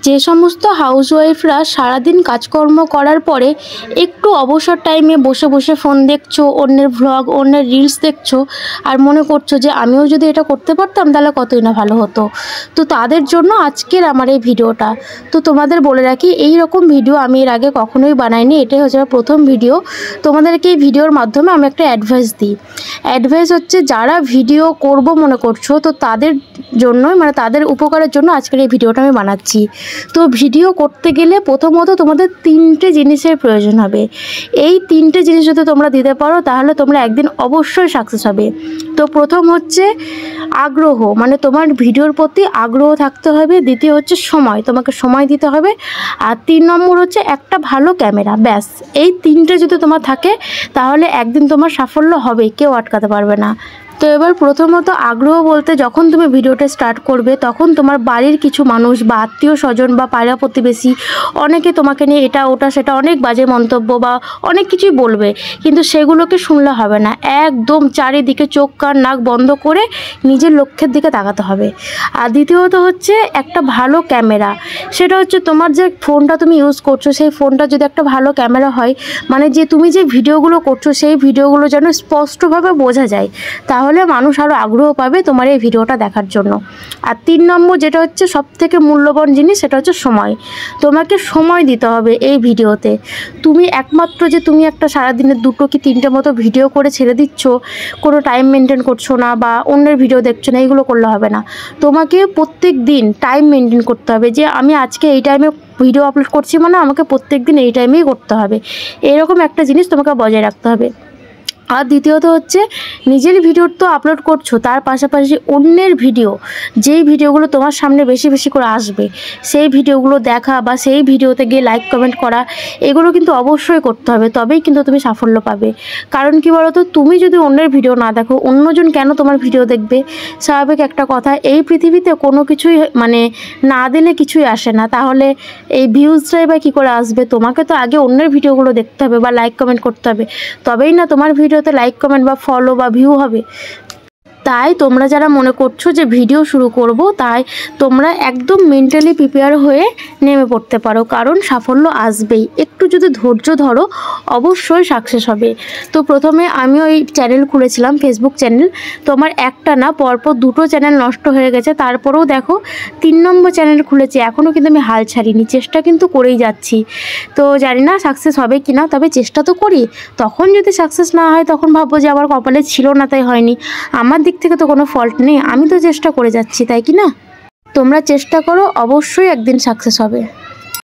যে সমস্ত হাউসওয়াইফরা সারাদিন কাজকর্ম করার পরে একটু অবসর টাইমে বসে বসে ফোন দেখছো, অন্যের ভ্লগ, অন্যের রিলস দেখছো আর মনে করছো যে আমিও যদি এটা করতে পারতাম তাহলে কতই না ভালো হতো, তো তাদের জন্য আজকের আমার এই ভিডিওটা। তো তোমাদের বলে রাখি, এই রকম ভিডিও আমি এর আগে কখনোই বানাইনি, এটাই হচ্ছে আমার প্রথম ভিডিও। তোমাদেরকে এই ভিডিওর মাধ্যমে আমি একটা অ্যাডভাইস দিই। অ্যাডভাইস হচ্ছে যারা ভিডিও করব মনে করছো, তো তাদের জন্যই, মানে তাদের উপকারের জন্য আজকের এই ভিডিওটা আমি বানাচ্ছি। তো ভিডিও করতে গেলে প্রথমত তোমাদের তিনটে জিনিসের প্রয়োজন হবে। এই তিনটে জিনিস যদি তোমরা দিতে পারো তাহলে তোমরা একদিন অবশ্যই সাকসেস হবে। তো প্রথম হচ্ছে আগ্রহ, মানে তোমার ভিডিওর প্রতি আগ্রহ থাকতে হবে। দ্বিতীয় হচ্ছে সময়, তোমাকে সময় দিতে হবে। আর 3 নম্বর হচ্ছে একটা ভালো ক্যামেরা। ব্যাস, এই তিনটে যদি তোমার থাকে তাহলে একদিন তোমার সাফল্য হবে, কেউ আটকাতে পারবে না। তো এবার প্রথমত আগ্রহ বলতে, যখন তুমি ভিডিওটা স্টার্ট করবে তখন তোমার বাড়ির কিছু মানুষ বা আত্মীয় স্বজন বা পাড়া প্রতিবেশী অনেকে তোমাকে নিয়ে এটা ওটা সেটা অনেক বাজে মন্তব্য বা অনেক কিছুই বলবে, কিন্তু সেগুলোকে শুনলে হবে না। একদম চারিদিকে চোখ কান নাক বন্ধ করে নিজের লক্ষ্যের দিকে তাকাতে হবে। আর দ্বিতীয়ত হচ্ছে একটা ভালো ক্যামেরা। সেটা হচ্ছে তোমার যে ফোনটা তুমি ইউজ করছো সেই ফোনটা যদি একটা ভালো ক্যামেরা হয়, মানে যে তুমি যে ভিডিওগুলো করছো সেই ভিডিওগুলো যেন স্পষ্টভাবে বোঝা যায়, তাহলে মানুষ আরও আগ্রহ পাবে তোমার এই ভিডিওটা দেখার জন্য। আর 3 নম্বর যেটা হচ্ছে সবথেকে মূল্যবান জিনিস, সেটা হচ্ছে সময়। তোমাকে সময় দিতে হবে এই ভিডিওতে। তুমি একমাত্র যে তুমি একটা সারাদিনে 2টো কি 3টে মতো ভিডিও করে ছেড়ে দিচ্ছ, কোনো টাইম মেনটেন করছো না বা অন্যের ভিডিও দেখছো না, এইগুলো করলে হবে না। তোমাকে প্রত্যেক দিন টাইম মেনটেন করতে হবে, যে আমি আজকে এই টাইমে ভিডিও আপলোড করছি, মানে আমাকে প্রত্যেক দিন এই টাইমেই করতে হবে। এরকম একটা জিনিস তোমাকে বজায় রাখতে হবে। আর দ্বিতীয়ত হচ্ছে নিজের ভিডিও তো আপলোড করছো, তার পাশাপাশি অন্যের ভিডিও, যেই ভিডিওগুলো তোমার সামনে বেশি বেশি করে আসবে সেই ভিডিওগুলো দেখা বা সেই ভিডিওতে গিয়ে লাইক কমেন্ট করা, এগুলো কিন্তু অবশ্যই করতে হবে, তবেই কিন্তু তুমি সাফল্য পাবে। কারণ কি বলো তো, তুমি যদি অন্যের ভিডিও না দেখো, অন্যজন কেন তোমার ভিডিও দেখবে? স্বাভাবিক একটা কথা, এই পৃথিবীতে কোনো কিছুই মানে না দিলে কিছুই আসে না, তাহলে এই ভিউজটাই বা কী করে আসবে? তোমাকে তো আগে অন্যের ভিডিওগুলো দেখতে হবে বা লাইক কমেন্ট করতে হবে, তবেই না তোমার ভিডিওতে লাইক কমেন্ট বা ফলো বা ভিউ হবে। তাই তোমরা যারা মনে করছো যে ভিডিও শুরু করব, তাই তোমরা একদম মেন্টালি প্রিপেয়ার হয়ে নেমে পড়তে পারো, কারণ সাফল্য আসবেই। একটু যদি ধৈর্য ধরো অবশ্যই সাকসেস হবে। তো প্রথমে আমিও এই চ্যানেল খুলেছিলাম, ফেসবুক চ্যানেল। তো আমার একটা না, পরপর 2টো চ্যানেল নষ্ট হয়ে গেছে, তারপরেও দেখো 3 নম্বর চ্যানেল খুলেছি। এখনও কিন্তু আমি হাল ছাড়িনি, চেষ্টা কিন্তু করেই যাচ্ছি। তো জানি না সাকসেস হবে কি না, তবে চেষ্টা তো করি। তখন যদি সাকসেস না হয় তখন ভাববো যে আমার কপালে ছিল না তাই হয়নি। আমার দিক থেকে তো কোনো ফল্ট নেই, আমি তো চেষ্টা করে যাচ্ছি, তাই কি না? তোমরা চেষ্টা করো, অবশ্যই একদিন সাকসেস হবে।